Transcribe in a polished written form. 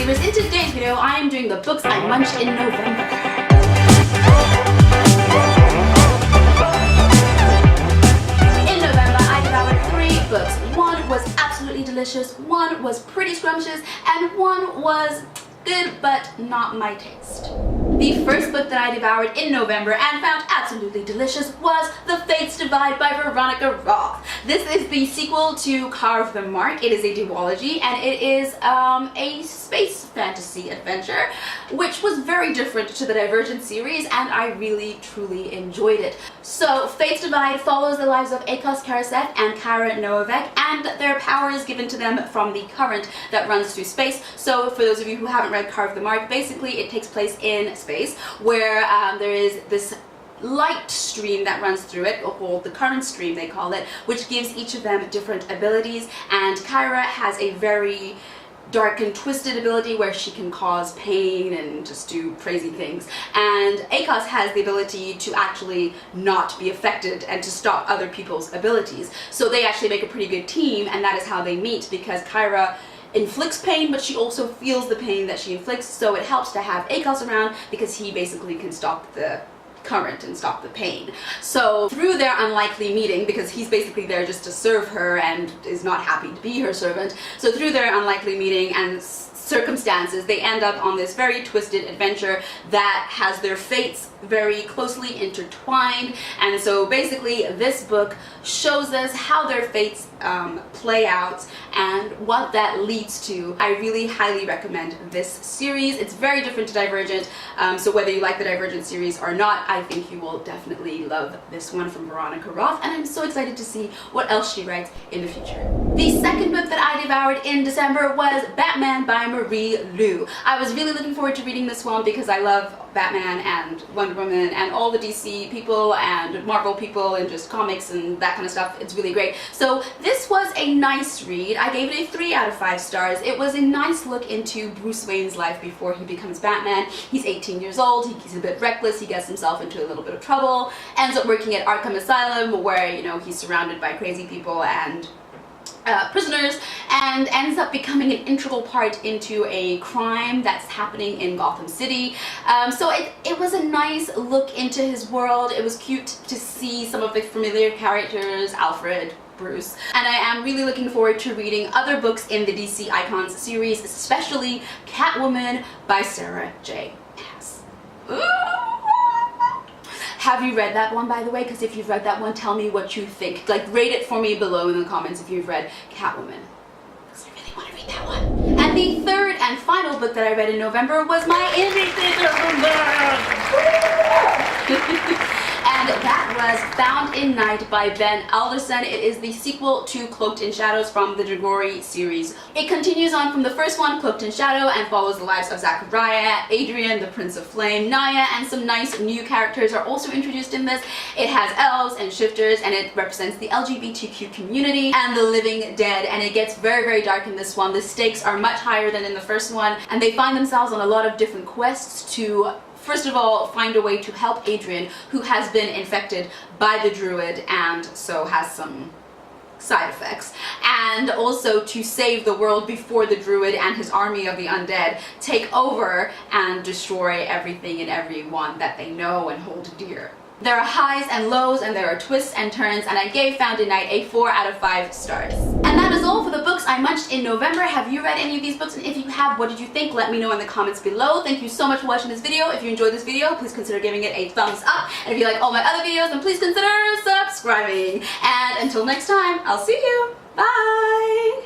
believers, in today's video I am doing the books I munched in November. In November I devoured 3 books. One was absolutely delicious, one was pretty scrumptious, and one was good but not my taste. The first book that I devoured in November and found absolutely delicious was The Fates Divide by Veronica Roth. This is the sequel to Carve the Mark. It is a duology and it is a space fantasy adventure, which was very different to the Divergent series, and I really truly enjoyed it. So Fates Divide follows the lives of Akos Karasek and Kyra Novak and their powers given to them from the current that runs through space. So for those of you who haven't read Carve the Mark, basically it takes place in space where there is this light stream that runs through it, or the current stream they call it, which gives each of them different abilities, and Kyra has a very dark and twisted ability where she can cause pain and just do crazy things, and Akos has the ability to actually not be affected and to stop other people's abilities. So they actually make a pretty good team, and that is how they meet, because Kyra inflicts pain, but she also feels the pain that she inflicts, so it helps to have Akos around because he basically can stop the current and stop the pain. So through their unlikely meeting, because he's basically there just to serve her and is not happy to be her servant, so through their unlikely meeting and circumstances, they end up on this very twisted adventure that has their fates very closely intertwined. And so basically this book shows us how their fates play out and what that leads to. I really highly recommend this series. It's very different to Divergent, so whether you like the Divergent series or not, I think you will definitely love this one from Veronica Roth, and I'm so excited to see what else she writes in the future. The second book that I devoured in December was Batman by Marie Lu. I was really looking forward to reading this one because I love Batman and Wonder Woman and all the DC people and Marvel people and just comics and that kind of stuff. It's really great. So this was a nice read. I gave it a 3 out of 5 stars. It was a nice look into Bruce Wayne's life before he becomes Batman. He's 18 years old, he's a bit reckless, he gets himself into a little bit of trouble, ends up working at Arkham Asylum where, you know, he's surrounded by crazy people and prisoners, and ends up becoming an integral part into a crime that's happening in Gotham City. So it was a nice look into his world. It was cute to see some of the familiar characters, Alfred, Bruce, and I am really looking forward to reading other books in the DC Icons series, especially Catwoman by Sarah J. Maas. Have you read that one, by the way? Because if you've read that one, tell me what you think. Like, rate it for me below in the comments if you've read Catwoman, because I really want to read that one. And the third and final book that I read in November was my indie theater book. And that was Found in Night by Ben Alderson. It is the sequel to Cloaked in Shadows from the Dragori series. It continues on from the first one, Cloaked in Shadow, and follows the lives of Zachariah, Adrian, the Prince of Flame, Naya, and some nice new characters are also introduced in this. It has elves and shifters, and it represents the LGBTQ community and the living dead, and it gets very, very dark in this one. The stakes are much higher than in the first one, and they find themselves on a lot of different quests to, first of all, find a way to help Adrian, who has been infected by the druid and so has some side effects, and also to save the world before the druid and his army of the undead take over and destroy everything and everyone that they know and hold dear. There are highs and lows, and there are twists and turns, and I gave Found in Night a 4 out of 5 stars. And that is all for the books I munched in November. Have you read any of these books? And if you have, what did you think? Let me know in the comments below. Thank you so much for watching this video. If you enjoyed this video, please consider giving it a thumbs up. And if you like all my other videos, then please consider subscribing. And until next time, I'll see you. Bye!